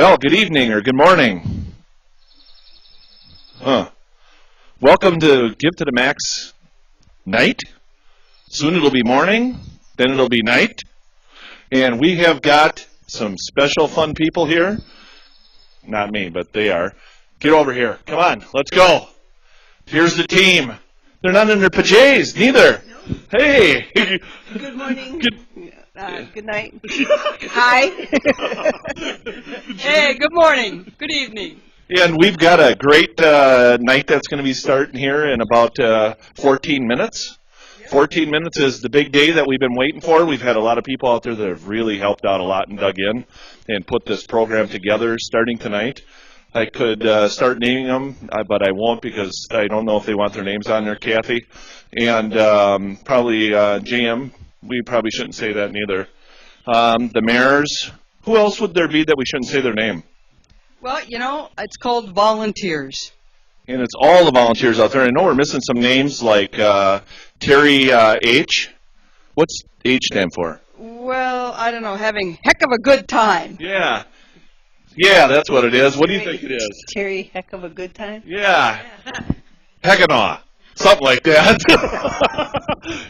Well, good evening or good morning. Welcome to Give to the Max night. Soon it'll be morning, then it'll be night. And we have got some special fun people here. Not me, but they are. Get over here. Come on, let's go. Here's the team. They're not in their pajamas, neither. No. Hey. Good morning. Good night. Hi. Hey, good morning. Good evening. And we've got a great night that's going to be starting here in about 14 minutes. 14 minutes is the big day that we've been waiting for. We've had a lot of people out there that have really helped out a lot and dug in and put this program together starting tonight. I could start naming them, but I won't because I don't know if they want their names on there, Kathy. And probably JM, we probably shouldn't say that neither. The mayors, who else would there be that we shouldn't say their name? Well, you know, it's called volunteers. And it's all the volunteers out there. I know we're missing some names like Terry H. What's H stand for? Well, I don't know, having heck of a good time. Yeah. Yeah, that's what it is. What do you think it is? Terry, heck of a good time? Yeah. Heckinaw. Something like that.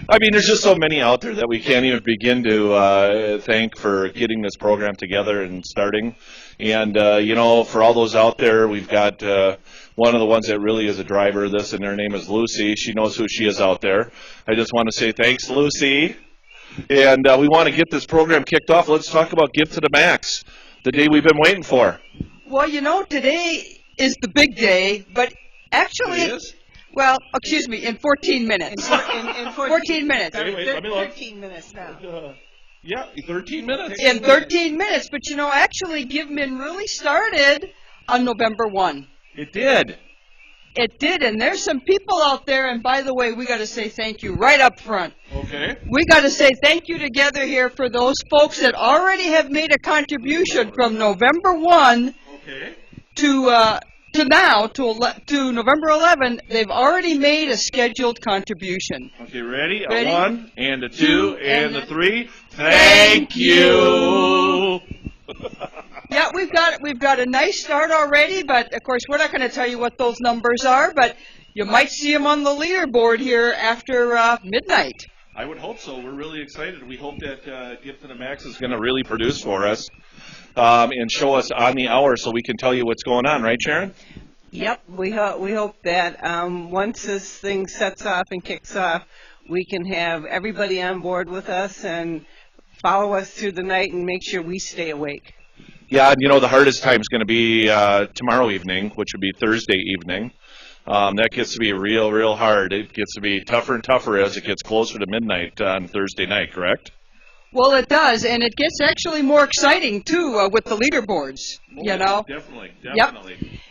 I mean, there's just so many out there that we can't even begin to thank for getting this program together and starting. And, you know, for all those out there, we've got one of the ones that really is a driver of this, and her name is Lucy. She knows who she is out there. I just want to say thanks, Lucy. And we want to get this program kicked off. Let's talk about Give to the Max, the day we've been waiting for. Well, you know, today is the big day, but actually... It is? Well, excuse me, in 14 minutes. In 14 minutes. Anyway, let me look. 13 minutes now. Yeah, 13 minutes. In 13 minutes, but you know, actually, Give Min really started on November 1. It did. It did, and there's some people out there, and by the way, we got to say thank you right up front. Okay. We got to say thank you together here for those folks that already have made a contribution from November 1 Okay. to now, to November 11, they've already made a scheduled contribution. Okay, ready? Ready? A 1, and a 2, and a 3. Thank you! Yeah, we've got a nice start already, but of course we're not going to tell you what those numbers are, but you might see them on the leaderboard here after midnight. I would hope so. We're really excited. We hope that Give to the Max is going to really produce for us and show us on the hour so we can tell you what's going on, right, Sharon? Yep, we hope that once this thing sets off and kicks off, we can have everybody on board with us and follow us through the night and make sure we stay awake. Yeah, and you know, the hardest time is going to be tomorrow evening, which would be Thursday evening. That gets to be real hard. It gets to be tougher and tougher as it gets closer to midnight on Thursday night, correct? Well, it does, and it gets actually more exciting, too, with the leaderboards, you know. Definitely. Yep.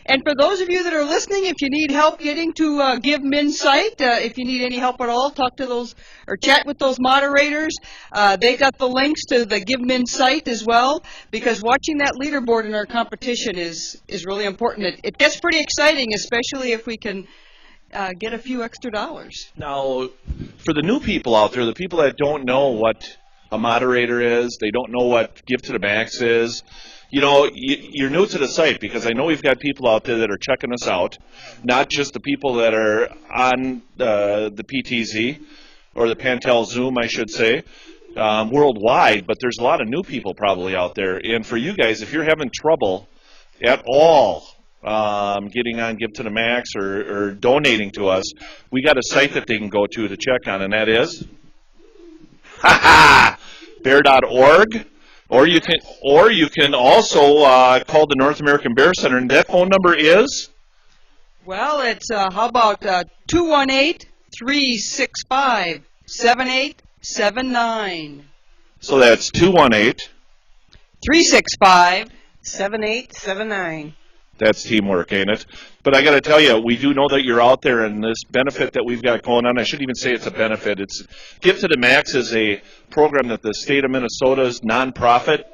And for those of you that are listening, if you need help getting to Give Min site, if you need any help at all, talk to those or chat with those moderators. They got the links to the Give Min site as well, because watching that leaderboard in our competition is really important. It gets pretty exciting, especially if we can get a few extra dollars. Now, for the new people out there, the people that don't know what a moderator is, they don't know what Give to the Max is, you know, you're new to the site because I know we've got people out there that are checking us out, not just the people that are on the PTZ or the Pantel Zoom, I should say, worldwide, but there's a lot of new people probably out there. And for you guys, if you're having trouble at all getting on Give to the Max or donating to us, we got a site that they can go to check on, and that is bear.org. Or you can also call the North American Bear Center, and that phone number is? Well, it's how about 218-365-7879. So that's 218-365-7879. That's teamwork, ain't it? But I got to tell you, we do know that you're out there, and this benefit that we've got going on, I shouldn't even say it's a benefit. It's Give to the Max is a program that the state of Minnesota's nonprofit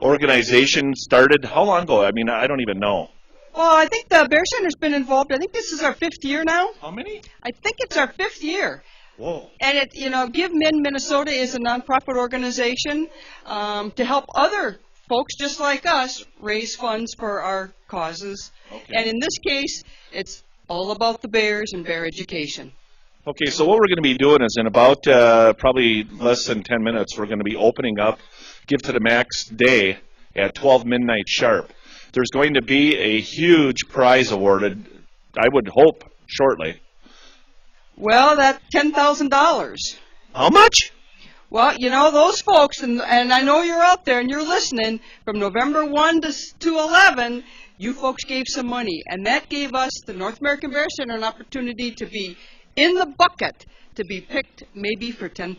organization started. How long ago? I mean, I don't even know. Well, I think the Bear Center's been involved. I think this is our 5th year now. How many? I think it's our 5th year. Whoa. And it, you know, Give Min Minnesota is a nonprofit organization to help other folks just like us raise funds for our causes. Okay. And in this case, it's all about the bears and bear education. Okay, so what we're going to be doing is in about probably less than 10 minutes, we're going to be opening up Give to the Max Day at 12 midnight sharp. There's going to be a huge prize awarded, I would hope, shortly. Well, that's $10,000. How much? Well, you know, those folks, and I know you're out there and you're listening, from November 1 to 11, you folks gave some money. And that gave us, the North American Bear Center, an opportunity to be in the bucket, to be picked maybe for $10,000.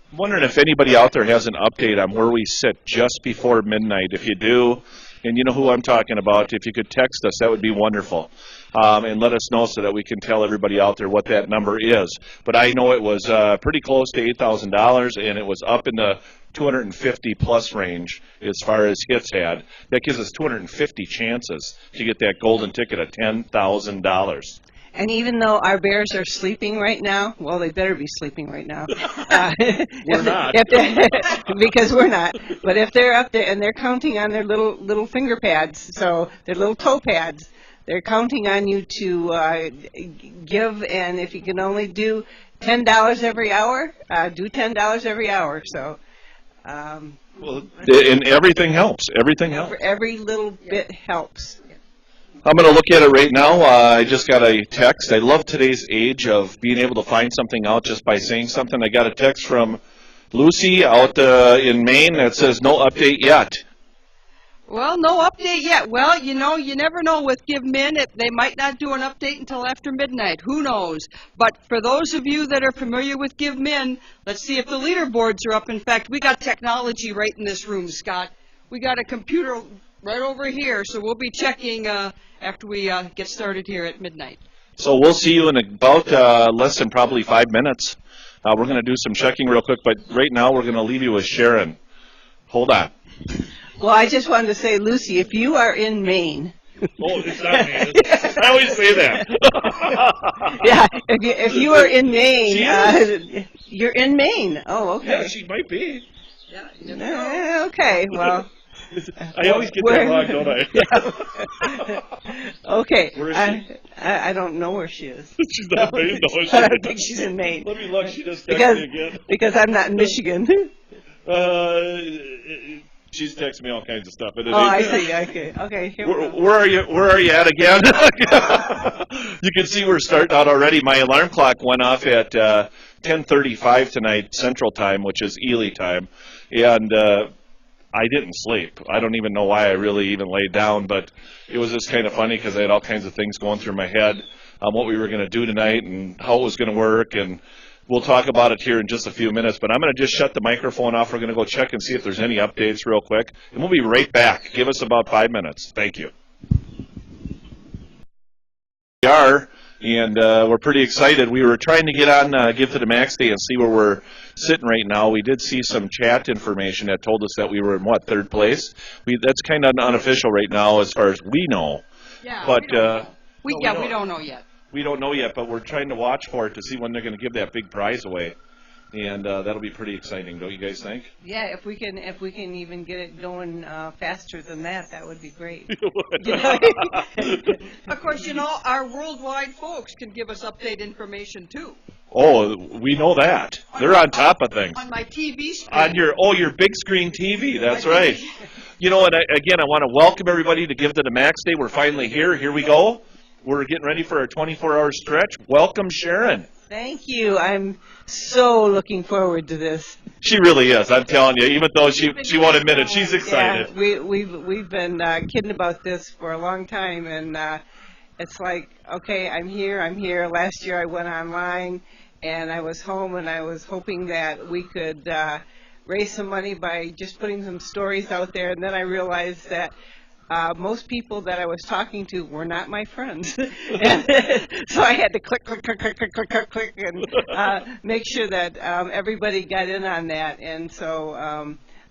I'm wondering if anybody out there has an update on where we sit just before midnight. If you do, and you know who I'm talking about, if you could text us, that would be wonderful. And let us know so that we can tell everybody out there what that number is. But I know it was pretty close to $8,000, and it was up in the 250 plus range as far as hits had. That gives us 250 chances to get that golden ticket of $10,000. And even though our bears are sleeping right now, well, they better be sleeping right now. We're not. Because we're not. But if they're up there and they're counting on their little finger pads, so their little toe pads, they're counting on you to give. And if you can only do $10 every hour, do $10 every hour. So. Well, and everything helps. Everything helps. Every little bit helps. I'm going to look at it right now. I just got a text. I love today's age of being able to find something out just by saying something. I got a text from Lucy out in Maine that says no update yet. Well, no update yet. Well, you know, you never know with Give Min. They might not do an update until after midnight. Who knows? But for those of you that are familiar with Give Min, let's see if the leaderboards are up. In fact, we got technology right in this room, Scott. We got a computer right over here, so we'll be checking after we get started here at midnight. So we'll see you in about less than probably 5 minutes. We're going to do some checking real quick, but right now we're going to leave you with Sharon. Hold on. Well, I just wanted to say, Lucy, if you are in Maine. Oh, it's not Maine. I always say that. Yeah, if you are in Maine, you're in Maine. Oh, okay. Yeah, she might be. Yeah, okay, well. I always get that wrong, don't I? Yeah. Okay. Where is she? I don't know where she is. She's not in Maine, though, is she? I don't think she's in Maine. Let me look. She just texted me again. Because I'm not in Michigan. She's texting me all kinds of stuff. But I see. Okay. Here we go. Where are you at again? You can see we're starting out already. My alarm clock went off at 10:35 tonight Central Time, which is Ely time, and I didn't sleep. I don't even know why I really even laid down, but it was just kind of funny because I had all kinds of things going through my head on what we were going to do tonight and how it was going to work, and we'll talk about it here in just a few minutes, but I'm going to just shut the microphone off. We're going to go check and see if there's any updates real quick, and we'll be right back. Give us about 5 minutes. Thank you. We are, and we're pretty excited. We were trying to get on Give to the Max Day and see where we're sitting right now. We did see some chat information that told us that we were in, third place? That's kind of unofficial right now as far as we know. Yeah, but we don't know yet. We don't know yet, but we're trying to watch for it to see when they're going to give that big prize away, and that'll be pretty exciting, don't you guys think? Yeah, if we can even get it going faster than that, that would be great. Of course, you know, our worldwide folks can give us update information too. Oh, we know that. They're on top of things. On my TV screen. On your big screen TV, that's right. You know, and again, I want to welcome everybody to Give to the Max Day. We're finally here. Here we go. We're getting ready for our 24-hour stretch. Welcome, Sharon. Thank you. I'm so looking forward to this. She really is. I'm telling you. Even though she won't admit it, she's excited. Yeah, we've been kidding about this for a long time, and it's like, okay, I'm here. Last year I went online, and I was home, and I was hoping that we could raise some money by just putting some stories out there, and then I realized that most people that I was talking to were not my friends. So I had to click, and make sure that everybody got in on that. And so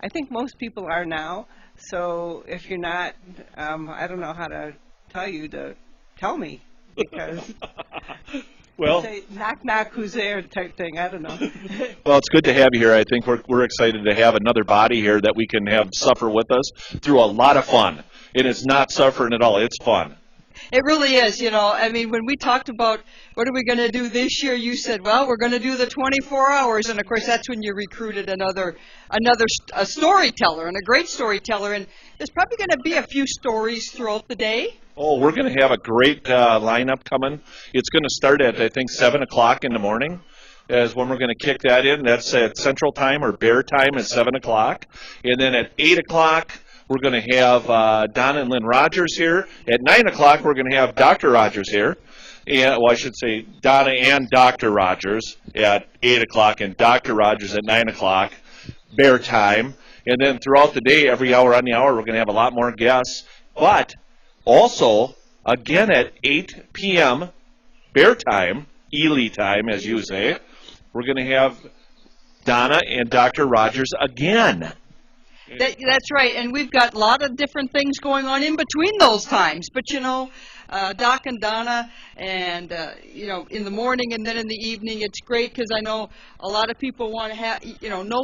I think most people are now. So if you're not, I don't know how to tell you to tell me, because Well, Say, knock, knock, who's there type thing. I don't know. well, it's good to have you here. I think we're excited to have another body here that we can have suffer with us through a lot of fun. And it's not suffering at all. It's fun. It really is, you know. I mean, when we talked about what are we going to do this year, you said, well, we're going to do the 24 hours. And, of course, that's when you recruited another a storyteller, and a great storyteller. And there's probably going to be a few stories throughout the day. Oh, we're going to have a great lineup coming. It's going to start at, I think, 7 o'clock in the morning is when we're going to kick that in. That's at Central Time, or Bear Time at 7 o'clock. And then at 8 o'clock, we're going to have Donna and Lynn Rogers here. At 9 o'clock, we're going to have Dr. Rogers here. And, well, I should say Donna and Dr. Rogers at 8 o'clock, and Dr. Rogers at 9 o'clock, Bear Time. And then throughout the day, every hour on the hour, we're going to have a lot more guests. But also, again at 8 p.m., Bear Time, Ely Time, as you say, we're going to have Donna and Dr. Rogers again. That's right, and we've got a lot of different things going on in between those times. But, you know, Doc and Donna, and, you know, in the morning and then in the evening, it's great because I know a lot of people want to have, you know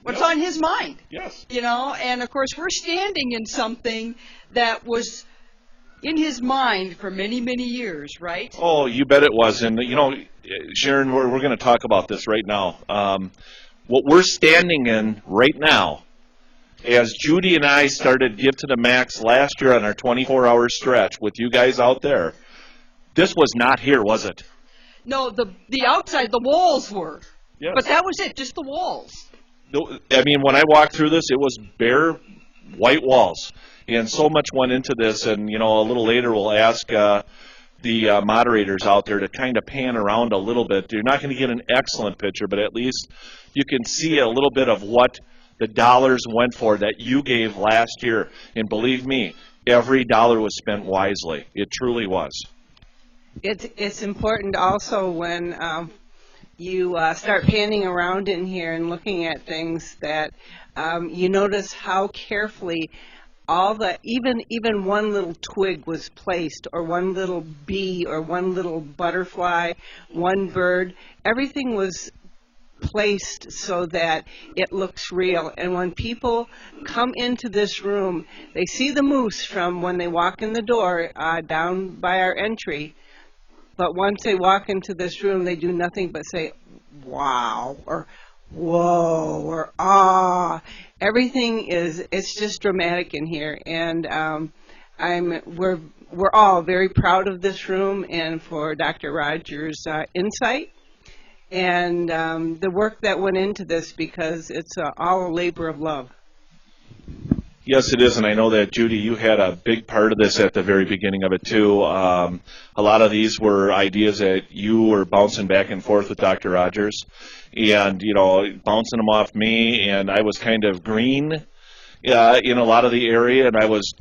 what's on his mind. Yes. You know, and, of course, we're standing in something that was in his mind for many, many years, right? Oh, you bet it was. And, you know, Sharon, we're going to talk about this right now. What we're standing in right now, as Judy and I started Give to the Max last year on our 24-hour stretch with you guys out there, this was not here, was it? No, the outside, the walls were. Yes. But that was it, just the walls. I mean, when I walked through this, it was bare white walls. And so much went into this, and, you know, a little later we'll ask the moderators out there to kind of pan around a little bit. You're not going to get an excellent picture, but at least you can see a little bit of what the dollars went for that you gave last year. And believe me, every dollar was spent wisely. It truly was. It's important also when you start panning around in here and looking at things that you notice how carefully all the even one little twig was placed, or one little bee, or one little butterfly, one bird. Everything was placed so that it looks real. And when people come into this room, they see the moose from when they walk in the door down by our entry. But once they walk into this room, they do nothing but say, wow, or whoa, or ah. Everything it's just dramatic in here. And we're all very proud of this room and for Dr. Rogers' insight and the work that went into this, because it's all a labor of love. Yes, it is, and I know that, Judy, you had a big part of this at the very beginning of it, too. A lot of these were ideas that you were bouncing back and forth with Dr. Rogers, and, you know, bouncing them off me, and I was kind of green in a lot of the area, and I was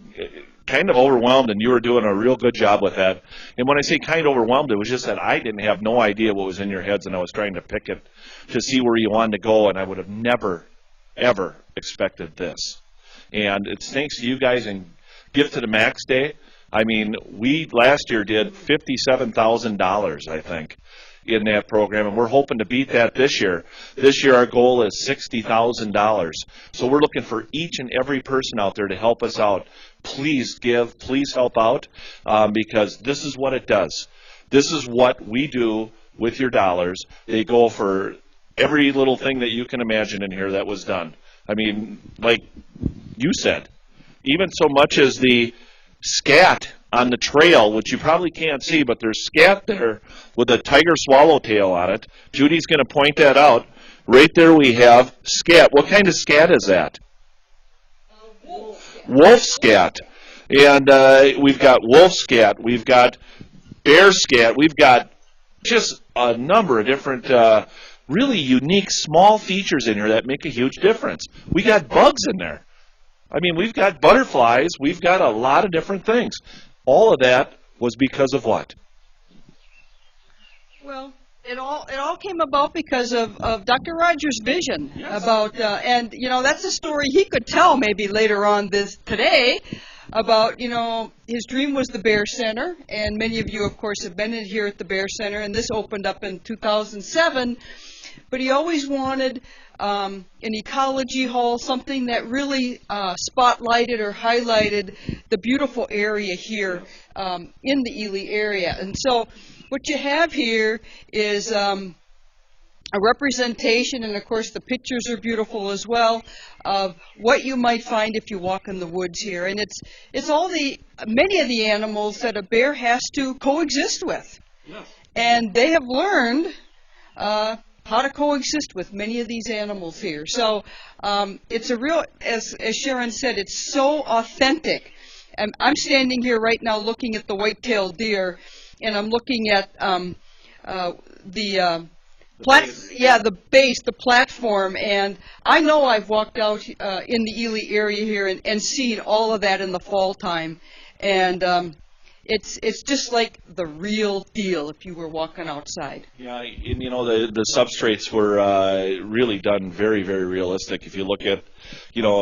kind of overwhelmed, and you were doing a real good job with that. And when I say kind of overwhelmed, it was just that I didn't have no idea what was in your heads, and I was trying to pick it to see where you wanted to go, and I would have never, ever expected this. And it's thanks to you guys and Give to the Max Day. I mean, we last year did $57,000, I think, in that program, and we're hoping to beat that this year. This year our goal is $60,000. So we're looking for each and every person out there to help us out. Please give, please help out, because this is what it does. This is what we do with your dollars. They go for every little thing that you can imagine in here that was done. I mean, like you said, even so much as the scat on the trail, which you probably can't see, but there's scat there with a tiger swallowtail on it. Judy's going to point that out. Right there we have scat. What kind of scat is that? Wolf scat. And we've got wolf scat. We've got bear scat. We've got just a number of different really unique small features in here that make a huge difference. We got bugs in there. I mean, we've got butterflies. We've got a lot of different things. All of that was because of what? Well, it all came about because of Dr. Rogers' vision. Yes. About and you know, that's a story he could tell maybe later on today, about, his dream was the Bear Center, and many of you, of course, have been in here at the Bear Center, and this opened up in 2007. But he always wanted an ecology hall, something that really spotlighted or highlighted the beautiful area here in the Ely area. And so what you have here is a representation, and of course the pictures are beautiful as well, of what you might find if you walk in the woods here. And it's all many of the animals that a bear has to coexist with. Yes. And they have learned how to coexist with many of these animals here. So it's a real, as Sharon said, it's so authentic. And I'm standing here right now looking at the white-tailed deer, and I'm looking at the base, the platform, and I know I've walked out in the Ely area here and seen all of that in the fall time, and it's just like the real deal if you were walking outside. Yeah, and the substrates were really done very, very realistic. If you look at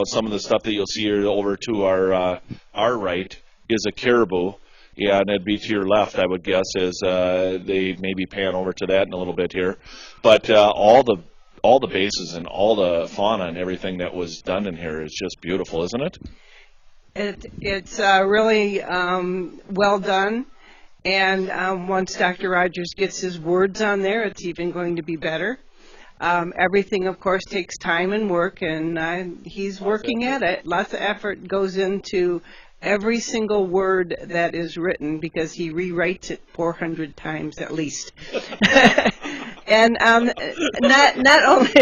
some of the stuff that you'll see here over to our right is a caribou. Yeah, and it'd be to your left, I would guess, as they maybe pan over to that in a little bit here. But all the bases and all the fauna and everything that was done in here is just beautiful, isn't it? It's really well done. And once Dr. Rogers gets his words on there, it's even going to be better. Everything, of course, takes time and work, and he's working at it. Lots of effort goes into every single word that is written, because he rewrites it 400 times at least. And not only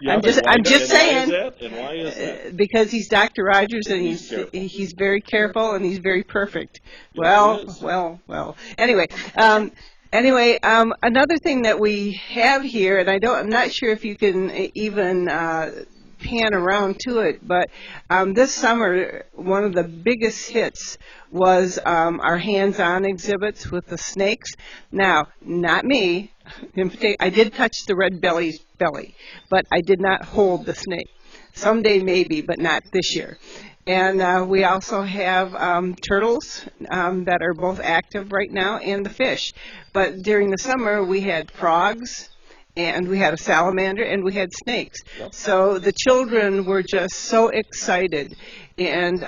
I'm just saying, and why is that? Because he's Dr. Rogers, and he's very careful, and he's very perfect. Well. Anyway, another thing that we have here, and I'm not sure if you can even pan around to it, but this summer one of the biggest hits was our hands-on exhibits with the snakes. Now, not me. I did touch the red belly's belly, but I did not hold the snake. Someday maybe, but not this year. And we also have turtles that are both active right now, and the fish. But during the summer we had frogs, and we had a salamander, and we had snakes. Yep. So the children were just so excited. And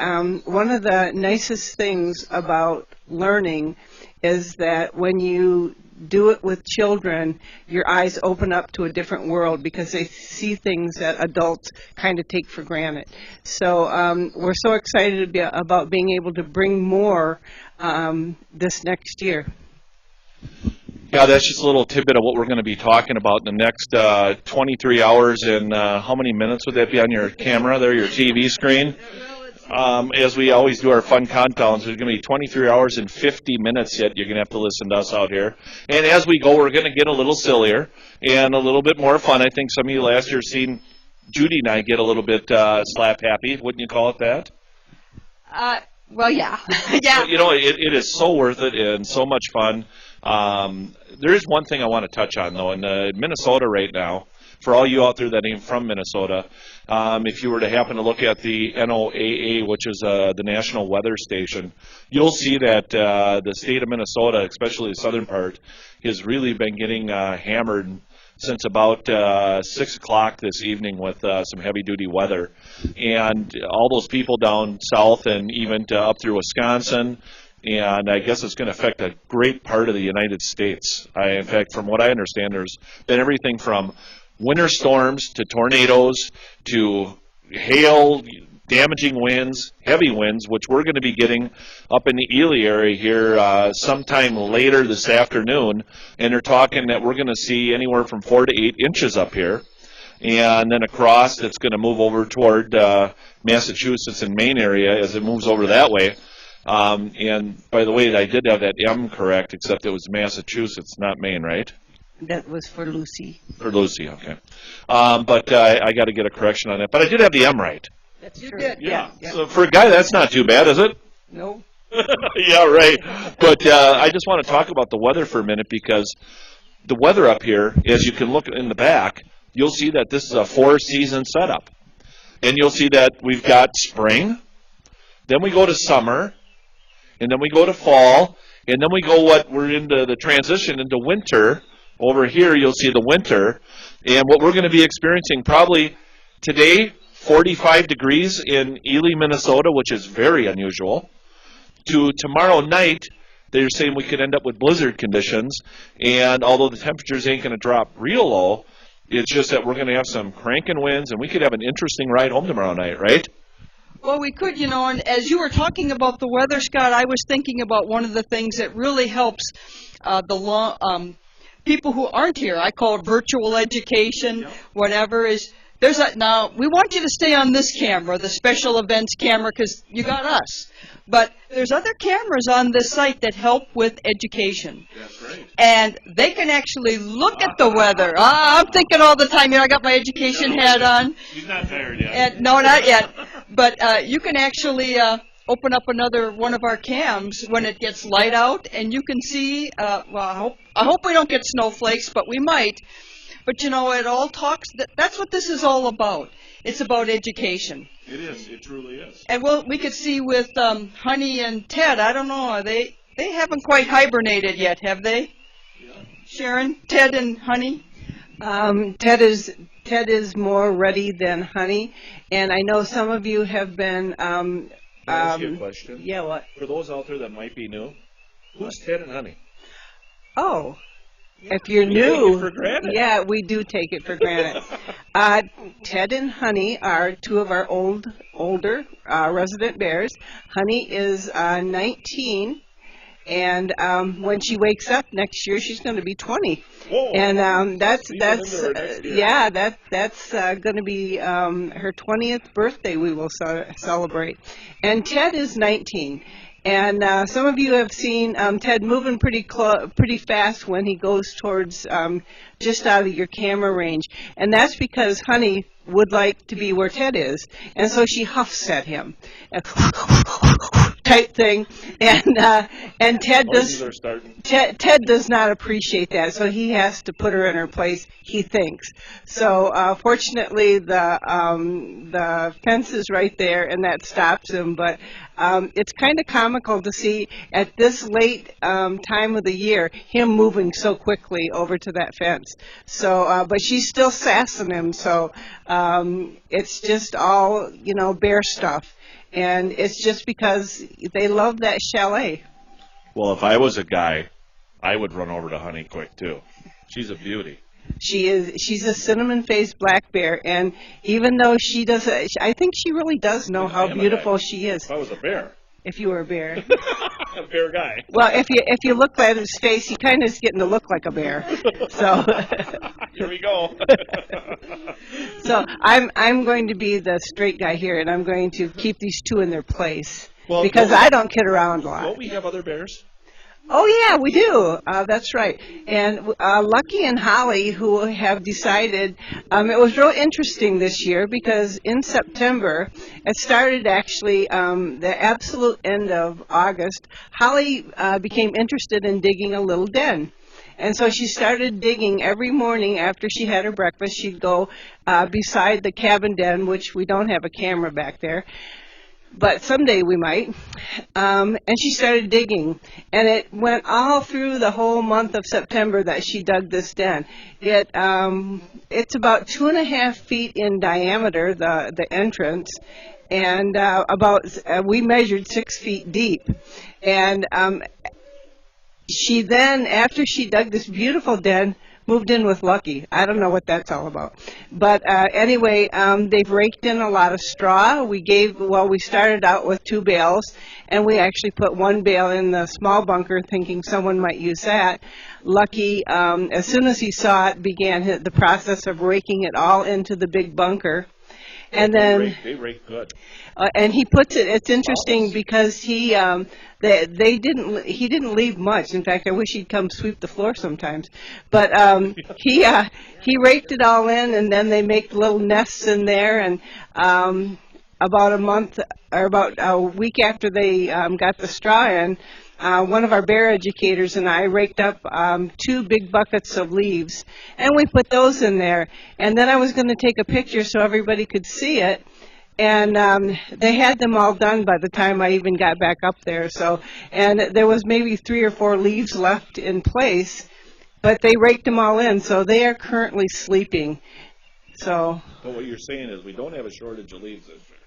one of the nicest things about learning is that when you do it with children, your eyes open up to a different world, because they see things that adults kind of take for granted. So we're so excited about being able to bring more this next year. Yeah, that's just a little tidbit of what we're going to be talking about in the next 23 hours. And how many minutes would that be on your camera there, your TV screen? As we always do our fun countdowns, there's going to be 23 hours and 50 minutes yet. You're going to have to listen to us out here. And as we go, we're going to get a little sillier and a little bit more fun. I think some of you last year seen Judy and I get a little bit slap happy. Wouldn't you call it that? Well, yeah. Yeah. It is so worth it and so much fun. There is one thing I want to touch on, though. In Minnesota right now, for all you out there that ain't from Minnesota, if you were to happen to look at the NOAA, which is the National Weather Station, you'll see that the state of Minnesota, especially the southern part, has really been getting hammered since about 6 o'clock this evening with some heavy-duty weather. And all those people down south and even up through Wisconsin, and I guess it's going to affect a great part of the United States. In fact, from what I understand, there's been everything from winter storms to tornadoes to hail, damaging winds, heavy winds, which we're going to be getting up in the Ely area here sometime later this afternoon. And they're talking that we're going to see anywhere from 4 to 8 inches up here. And then across, it's going to move over toward Massachusetts and Maine area as it moves over that way. And by the way, I did have that M correct, except it was Massachusetts, not Maine, right? That was for Lucy. For Lucy, okay. But I got to get a correction on that. But I did have the M right. That's true. Yeah. So for a guy, that's not too bad, is it? No. Yeah, right. But I just want to talk about the weather for a minute, because the weather up here, as you can look in the back, you'll see that this is a 4-season setup. And you'll see that we've got spring, Then we go to summer, and then we go to fall, and then we're into the transition into winter. Over here, you'll see the winter, and what we're going to be experiencing probably today, 45 degrees in Ely, Minnesota, which is very unusual, to tomorrow night, they're saying we could end up with blizzard conditions, and although the temperatures ain't going to drop real low, it's just that we're going to have some cranking winds, and we could have an interesting ride home tomorrow night, right? Well, we could, and as you were talking about the weather, Scott, I was thinking about one of the things that really helps people who aren't here. I call it virtual education, whatever, is now, we want you to stay on this camera, the special events camera, because you got us. But there's other cameras on this site that help with education. That's right. And they can actually look at the weather. I'm thinking all the time, I got my education hat on. He's not tired yet. No, not yet. But you can actually open up another one of our cams when it gets light out, and you can see, I hope we don't get snowflakes, but we might. But, it all talks, that's what this is all about. It's about education. It is. It truly is. And we could see with Honey and Ted, I don't know, they haven't quite hibernated yet, have they? Yeah. Sharon, Ted and Honey? Ted is more ready than Honey, and I know some of you have been. Can I ask you a question? Yeah, what? For those out there that might be new, who's Ted and Honey? Oh. If you're We new, take it for granted. Yeah, we do take it for granted. Ted and Honey are two of our older resident bears. Honey is 19, and when she wakes up next year, she's going to be 20. Whoa. And that's next year. going to be her 20th birthday. We will celebrate. And Ted is 19. And some of you have seen Ted moving pretty fast when he goes towards just out of your camera range. And that's because Honey would like to be where Ted is. And so she huffs at him. Type thing. And Ted does not appreciate that. So he has to put her in her place, he thinks. So fortunately the fence is right there and that stops him. But it's kind of comical to see at this late time of the year him moving so quickly over to that fence. So, but she's still sassing him. So it's just all bear stuff, and it's just because they love that chalet. Well, if I was a guy, I would run over to Honey quick too. She's a beauty. She's a cinnamon-faced black bear, and even though she does, I think she really does know how beautiful she is. If I was a bear. If you were a bear. A bear guy. Well, if you look at his face, he kind of is getting to look like a bear. So. Here we go. So I'm going to be the straight guy here, and I'm going to keep these two in their place because I don't kid around a lot. Don't we have other bears? Oh, yeah, we do. That's right. And Lucky and Holly, who have decided, it was real interesting this year because in September, it started actually the absolute end of August, Holly became interested in digging a little den. And so she started digging every morning after she had her breakfast. She'd go beside the cabin den, which we don't have a camera back there. But someday we might. And she started digging. And it went all through the whole month of September that she dug this den. It's about 2.5 feet in diameter, the entrance, and we measured 6 feet deep. And she then, after she dug this beautiful den, moved in with Lucky. I don't know what that's all about. But anyway, they've raked in a lot of straw. We started out with 2 bales, and we actually put 1 bale in the small bunker thinking someone might use that. Lucky, as soon as he saw it, began the process of raking it all into the big bunker. And then they rake good. And he puts it. It's interesting because he didn't leave much. In fact, I wish he'd come sweep the floor sometimes. But he raked it all in, and then they make little nests in there. And about a week after they got the straw in, one of our bear educators and I raked up 2 big buckets of leaves, and we put those in there. And then I was going to take a picture so everybody could see it. And they had them all done by the time I even got back up there. So, and there was maybe 3 or 4 leaves left in place, but they raked them all in. So they are currently sleeping. So. But what you're saying is we don't have a shortage of leaves this year.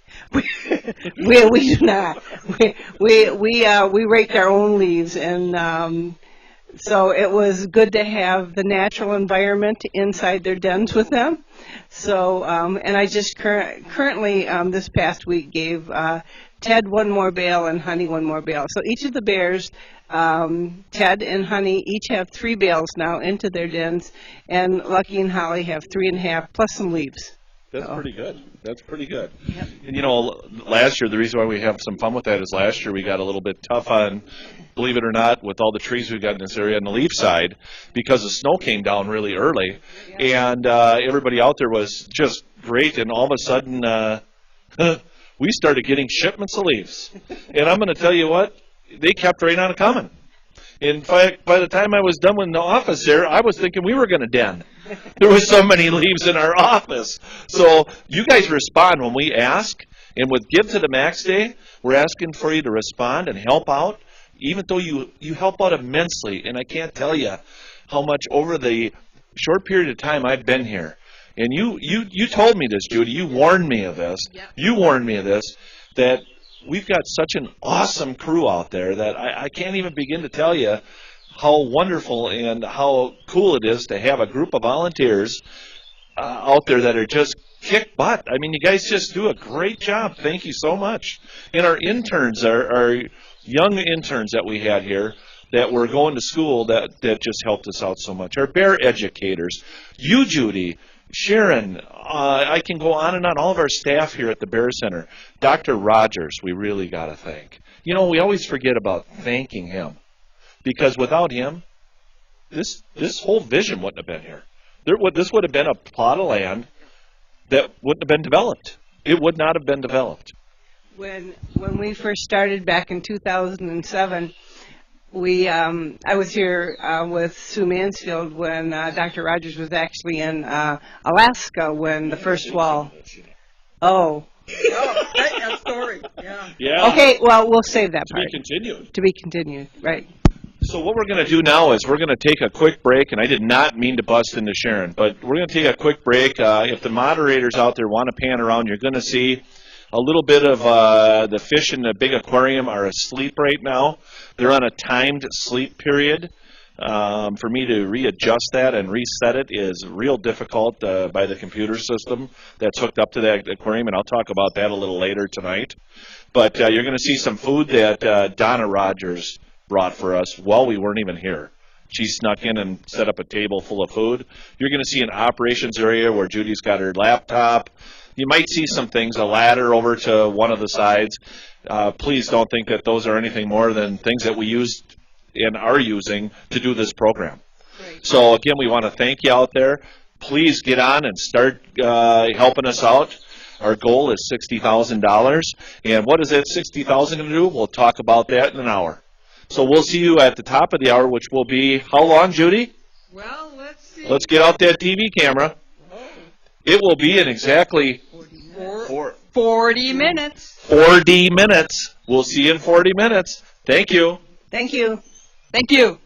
we do not. We raked our own leaves, and so it was good to have the natural environment inside their dens with them. So, and I just currently this past week gave Ted 1 more bale and Honey 1 more bale. So each of the bears, Ted and Honey, each have 3 bales now into their dens, and Lucky and Holly have 3.5 plus some leaves. That's pretty good. That's pretty good. Yep. And you know, last year, the reason why we have some fun with that is last year we got a little bit tough on, believe it or not, with all the trees we've got in this area on the leaf side, because the snow came down really early, and everybody out there was just great, and all of a sudden we started getting shipments of leaves. And I'm going to tell you what, they kept right on coming. In fact, by the time I was done with the office there, I was thinking we were going to den. There was so many leaves in our office. So you guys respond when we ask. And with Give to the Max Day, we're asking for you to respond and help out, even though you help out immensely. And I can't tell you how much over the short period of time I've been here. And you told me this, Judy. You warned me of this. Yep. You warned me of this, that we've got such an awesome crew out there that I can't even begin to tell you how wonderful and how cool it is to have a group of volunteers out there that are just kick butt. I mean, you guys just do a great job. Thank you so much. And our interns, our young interns that we had here that were going to school that just helped us out so much. Our bear educators, you, Judy, Sharon, I can go on and on, all of our staff here at the Bear Center. Dr. Rogers, we really got to thank. You know, we always forget about thanking him, because without him, this whole vision wouldn't have been here. This would have been a plot of land that wouldn't have been developed. It would not have been developed. When we first started back in 2007, I was here with Sue Mansfield when Dr. Rogers was actually in Alaska when the first wall. Oh. Oh, that story. Yeah. Yeah. Okay, well, we'll save that part. To be continued. To be continued, right. So what we're going to do now is we're going to take a quick break, and I did not mean to bust into Sharon, but we're going to take a quick break. If the moderators out there want to pan around, you're going to see a little bit of the fish in the big aquarium are asleep right now. They're on a timed sleep period. For me to readjust that and reset it is real difficult by the computer system that's hooked up to that aquarium, and I'll talk about that a little later tonight. But you're going to see some food that Donna Rogers brought for us while we weren't even here. She snuck in and set up a table full of food. You're going to see an operations area where Judy's got her laptop. You might see some things, a ladder over to one of the sides. Please don't think that those are anything more than things that we used and are using to do this program. Great. So, again, we want to thank you out there. Please get on and start helping us out. Our goal is $60,000. And what is that $60,000 going to do? We'll talk about that in an hour. So we'll see you at the top of the hour, which will be how long, Judy? Well, let's see. Let's get out that TV camera. Oh. It will be in exactly 40 minutes. 40 minutes. We'll see you in 40 minutes. Thank you. Thank you. Thank you.